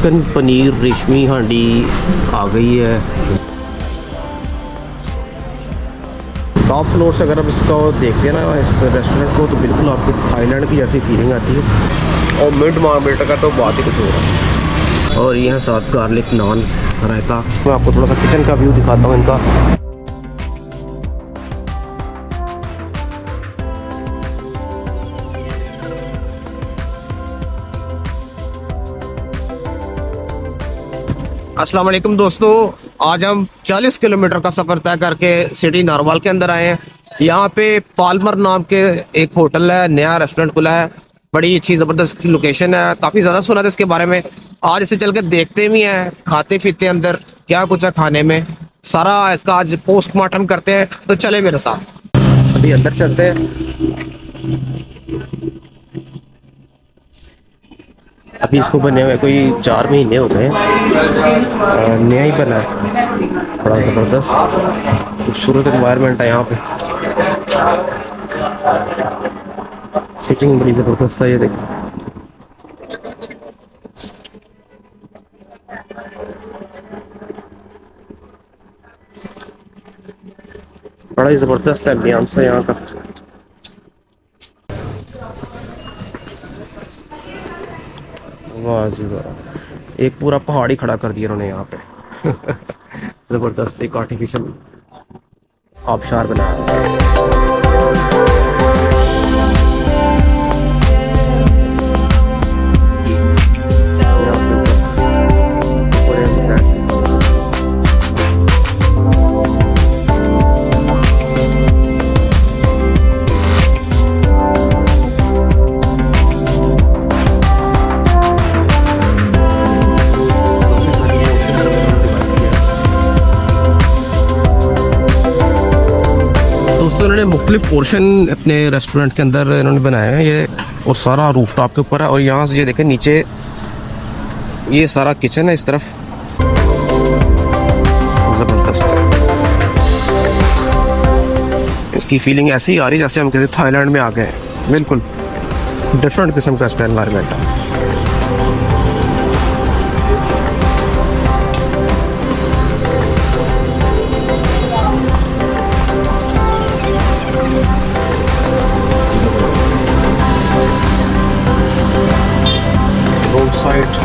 Chicken paneer रेशमी हांडी आ गई है। टॉप फ्लोर से अगर आप इसको देखते हैं ना, इस रेस्टोरेंट को, तो बिल्कुल आपको थाईलैंड की जैसी फीलिंग आती है। और मिड मार्केट का तो बात ही कुछ हो रहा है। और यह साथ गार्लिक नान रायता। मैं आपको थोड़ा सा किचन का व्यू दिखाता हूँ इनका। अस्सलाम वालेकुम दोस्तों, आज हम 40 किलोमीटर का सफ़र तय करके सिटी नारवाल के अंदर आए हैं। यहाँ पे पाल्मर नाम के एक होटल है, नया रेस्टोरेंट खुला है। बड़ी अच्छी ज़बरदस्त लोकेशन है, काफ़ी ज़्यादा सुना था इसके बारे में। आज इसे चल के देखते भी हैं, खाते पीते अंदर क्या कुछ है खाने में, सारा इसका आज पोस्टमार्टम करते हैं। तो चले मेरे साथ, अभी अंदर चलते हैं। अभी इसको बने हुए कोई 4 महीने हो गए, नया ही बना है। बड़ा ज़बरदस्त खूबसूरत एनवायरनमेंट है यहाँ पे। सिटिंग बड़ी ज़बरदस्त है, ये देखिए। बड़ा ही ज़बरदस्त है एम्बियंस है यहाँ का। वाह जी वाह, एक पूरा पहाड़ी खड़ा कर दिया उन्होंने यहाँ पे। ज़बरदस्त एक आर्टिफिशियल आबशार बनाया। तो इन्होंने मुख्तलिफ पोर्शन अपने रेस्टोरेंट के अंदर इन्होंने बनाए हैं ये, और सारा रूफ टॉप के ऊपर है। और यहाँ से ये देखें नीचे, ये सारा किचन है इस तरफ। ज़बरदस्त, इसकी फीलिंग ऐसी आ रही है जैसे हम किसी थाईलैंड में आ गए हैं। बिल्कुल डिफरेंट किस्म का इसका एनवायरनमेंट है। साइड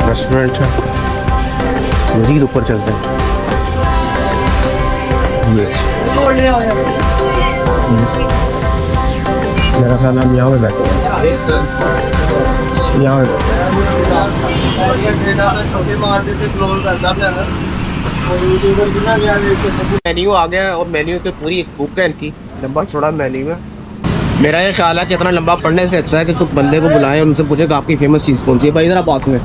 रेस्टोरेंट है, मजीद ऊपर चलते हैं। मेरा ख्याल हम यहाँ पे बैठे हैं, यहाँ मेन्यू आ गया। और मेन्यू पे पूरी एक बुक है इनकी, लंबा चौड़ा मेन्यू है। मेरा ये ख्याल है कि इतना लंबा पढ़ने से अच्छा है कि कुछ बंदे को बुलाएं, उनसे पूछे कि आपकी फेमस चीज़ कौन सी है। भाई इधर आप बात में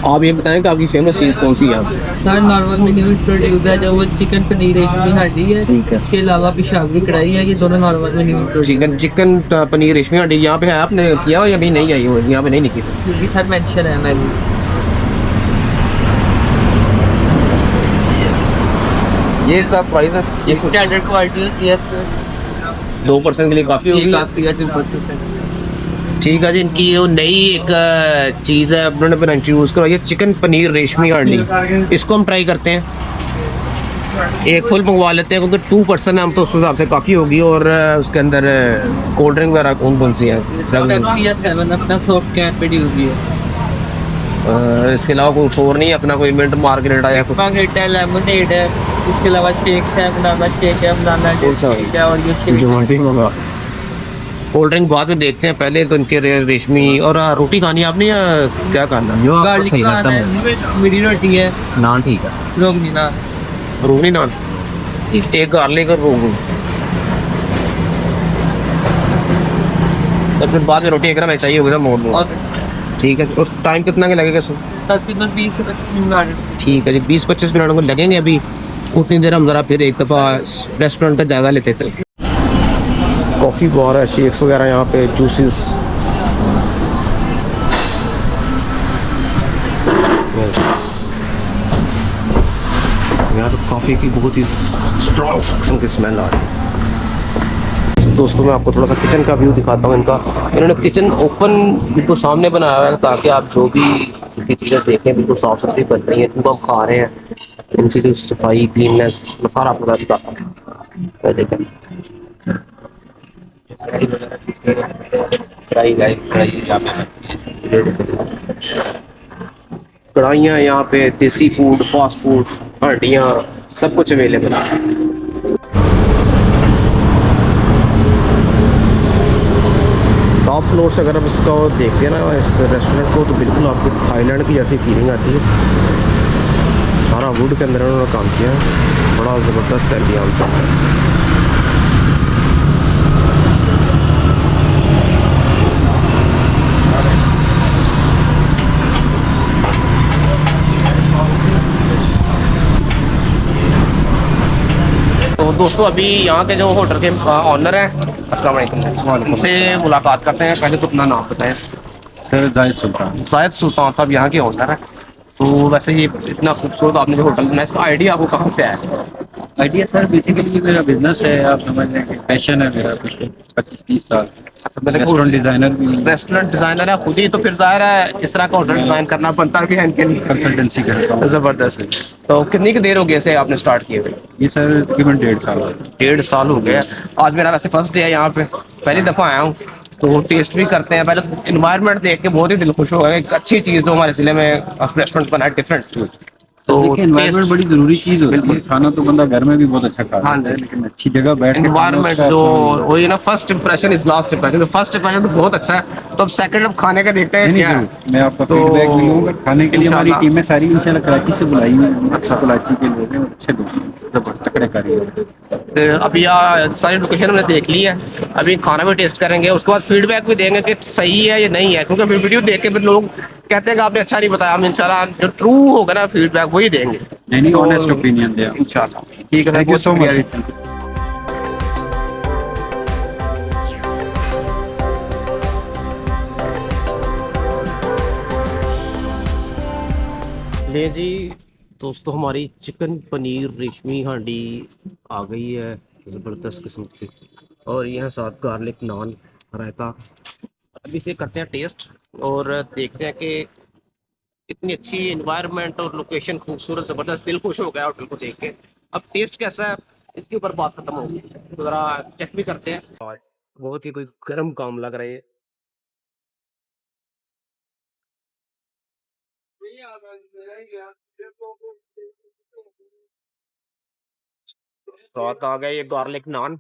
आप ये बताएं कि आपकी फेमस चीज़ कौन सी है। सर नॉर्मल मेन्यू इंट्रोड्यूस है जो वो चिकन पनीर रेशमी हांडी है, इसके अलावा पेशावरी कढ़ाई है। ये दोनों नॉर्मल मेन्यू। चिकन पनीर रेशमी हांडी यहाँ पे है, आपने किया हो या अभी नहीं आई हो? यहाँ पे नहीं निकली ये सर मेंशन है मेन्यू। ये इसका प्राइस है, ये स्टैंडर्ड क्वालिटी होती है, 2% के लिए काफ़ी होगी। काफ़ी है 2%। ठीक है जी। इनकी जो नई एक चीज़ है उन्होंने बना इंट्रोड्यूस करा, ये चिकन पनीर रेशमी हांडी। इसको हम ट्राई करते हैं, एक फुल मंगवा लेते हैं क्योंकि 2% हम तो उस हिसाब से काफ़ी होगी। और उसके अंदर कोल्ड ड्रिंक वगैरह कौन कौन सी है? अपना सॉफ्ट कैन पे ड्यू भी है। इसके अलावा कुछ और नहीं, अपना कोई मिंट मार्गरेट आया कुछ है, लेमनेड है, इसके अलावा शेक है, बनाना शेक है, बनाना शेक है, और ये कोल्ड ड्रिंक बाद में देखते हैं। पहले तो इनके रेशमी। और रोटी खानी है आपने या क्या खाना? गार्लिक नान है, मीठी रोटी है, नान ठीक है, रोगनी नान, रोगनी नान एक, गार्लिक और रोगनी। तो फिर बाद में रोटी एक मैं चाहिए होगी ना मोड़ मोड़। ठीक है। और टाइम कितना का लगेगा सर? तकरीबन 20 से 25 मिनट। ठीक है जी, 20-25 मिनट को लगेंगे। अभी उतनी देर हम ज़रा फिर एक दफ़ा रेस्टोरेंट का जायज़ा लेते चलते। कॉफ़ी बार है, शेक्स वगैरह यहाँ पे, जूसेस। यहाँ तो कॉफ़ी की बहुत ही स्ट्रॉन्ग किस्म की स्मेल आ रही है। दोस्तों मैं आपको थोड़ा सा किचन का व्यू दिखाता हूँ इनका। इन्होंने किचन ओपन बिल्कुल सामने बनाया हुआ है ताकि आप जो भी उनकी चीज़ें देखें बिल्कुल साफ सुथरी बन रही है, जिनको हम खा रहे हैं उनकी जो सफाई क्लीननेस सारा आपको दिखाता हूँ। देखें कढ़ाई गाइस, कढ़ाई यहाँ पे कढ़ाइयाँ यहाँ पे, देसी फूड, फास्ट फूड, हांडियाँ, सब कुछ अवेलेबल है। टॉप फ्लोर से अगर आप इसको देखते हैं ना इस रेस्टोरेंट को, तो बिल्कुल आपको थाईलैंड की जैसी फीलिंग आती है। सारा वुड के अंदर उन्होंने काम किया है, बड़ा ज़बरदस्त एम्बियंस है। तो दोस्तों अभी यहाँ के जो होटल के ऑनर हैं, अस्सलाम वालेकुम, उनसे मुलाकात करते हैं। पहले तो अपना नाम बताएं। सर जाहिद सुल्तान। जायद सुल्तान साहब यहाँ के ओनर हैं। तो वैसे ये इतना खूबसूरत आपने जो होटल बनाया, इसका आइडिया आपको कहाँ से आया? आइडिया सर बेसिकली मेरा बिजनेस है, आप समझ लें कि पैशन है मेरा पिछले 25-30 साल। अच्छा, मैंने रेस्टोरेंट डिज़ाइनर भी, रेस्टोरेंट डिजाइनर है खुद ही, तो फिर जाहिर है इस तरह का होटल डिजाइन करना बनता भी है इनके लिए। कंसल्टेंसी करता हूँ। जबरदस्त। तो कितनी की देर हो गई ऐसे आपने स्टार्ट किए हुए? ये सर तकरीबन 1.5 साल है। 1.5 साल हो गया। आज मेरा वैसे फर्स्ट डे है यहाँ पे, पहली दफ़ा आया हूँ, तो टेस्ट भी करते हैं। पहले इन्वायरमेंट देख के बहुत ही दिल खुश हो गया। एक अच्छी चीज़ जो हमारे ज़िले में रेस्टोरेंट बना है डिफरेंट। तो देखिए एनवायरनमेंट बड़ी जरूरी चीज़ होती है। बिल्कुल। खाना तो बंदा घर में भी बहुत अच्छा खा हाँ सकता है, जी। लेकिन अच्छी जगह बैठ के खाना इन्वायरमेंट उसका जो अपना- वही ना, first impression is last impression. तो फर्स्ट इंप्रेशन तो बहुत अच्छा है, तो अब सेकंड अब खाने का देखते हैं नहीं क्या है। नहीं, मैं आपका तो फीडबैक भी लूँगा। खाने के लिए हमारी इंशाल्लाह। टीमें सारी इंशाल्लाह कराची से बुलाई हुई हैं। अच्छा, कराची के लोग हैं, अच्छे लोग हैं, तकड़े कारीगर। तो अभी यहाँ सारी लोकेशन हमने देख ली है, अभी खाना भी टेस्ट करेंगे, उसके बाद फीडबैक भी देंगे कि सही है या नहीं है, क्योंकि फिर वीडियो देख के फिर लोग कहते हैं कि आपने अच्छा नहीं बताया। हम इंशाल्लाह जो ट्रू होगा ना फीडबैक वही देंगे नहीं ऑनेस्ट ओपिनियन दे आप। इंशाल्लाह। ठीक है, थैंक यू सो शुक्रिया मच। जी। ले जी दोस्तों, हमारी चिकन पनीर रेशमी हांडी आ गई है, ज़बरदस्त किस्म की, और यहाँ साथ गार्लिक नान रायता। अभी इसे करते हैं टेस्ट और देखते हैं कि इतनी अच्छी इन्वायरमेंट और लोकेशन खूबसूरत ज़बरदस्त, दिल खुश हो गया होटल को देख के। अब टेस्ट कैसा है इसके ऊपर बात खत्म होगी, तो ज़रा चेक भी करते हैं। और बहुत ही कोई गर्म काम लग रहा है ये। साथ आ गया ये गार्लिक नान।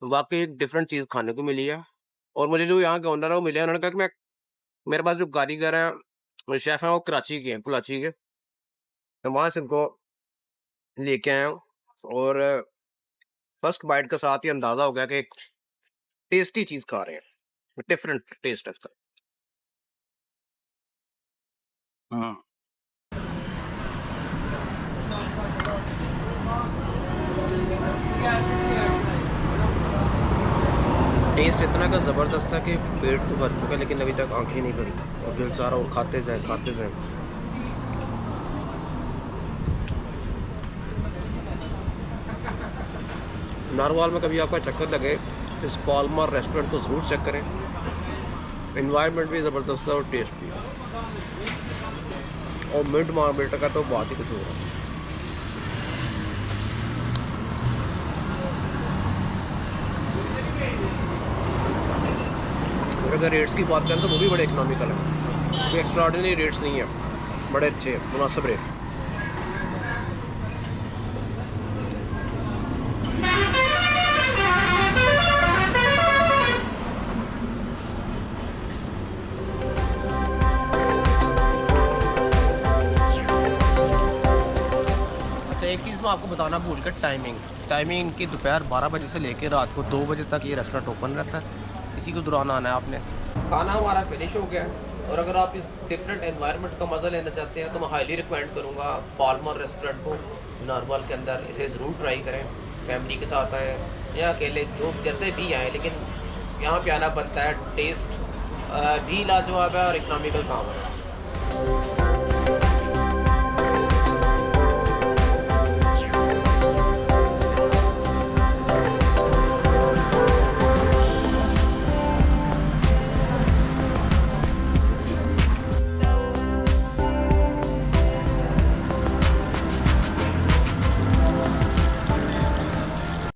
वाकई एक डिफरेंट चीज़ खाने को मिली है। और मुझे जो यहाँ के ओनर है वो मिले हैं, उन्होंने कहा कि मैं, मेरे पास जो कारीगर हैं, शेफ हैं, वो कराची के हैं, कराची के। मैं वहाँ से उनको लेके आया हूँ, और फर्स्ट बाइट के साथ ही अंदाजा हो गया कि एक टेस्टी चीज़ खा रहे हैं, डिफरेंट टेस्ट है इसका। हाँ, टेस्ट इतना का ज़बरदस्त था कि पेट तो भर चुका है, लेकिन अभी तक आंखें नहीं भरी, और दिल सारा और खाते जाए खाते जाए। नारवाल में कभी आपका चक्कर लगे, इस पालमर रेस्टोरेंट को ज़रूर चेक करें। इन्वायरमेंट भी ज़बरदस्त है और टेस्ट भी, और मिंट मार्गरेटा का तो बात ही कुछ हो रहा है। अगर रेट्स की बात करें तो वो भी बड़े इकोनॉमिकल है, कोई एक्स्ट्राऑर्डिनरी रेट्स नहीं है, बड़े अच्छे मुनासिब रेट। अच्छा, एक चीज़ मैं आपको बताना भूल कर, टाइमिंग की दोपहर 12 बजे से लेकर रात को 2 बजे तक ये रेस्टोरेंट ओपन रहता है। इसी के दौरान आना है आपने। खाना हमारा फिनिश हो गया, और अगर आप इस डिफरेंट एनवायरनमेंट का मज़ा लेना चाहते हैं तो मैं हाईली रिकमेंड करूँगा पालमर रेस्टोरेंट को नॉर्मल के अंदर। इसे ज़रूर ट्राई करें, फैमिली के साथ आएँ या अकेले, जो जैसे भी आएँ, लेकिन यहाँ पे आना बनता है। टेस्ट भी लाजवाब है और इकनॉमिकल काम है।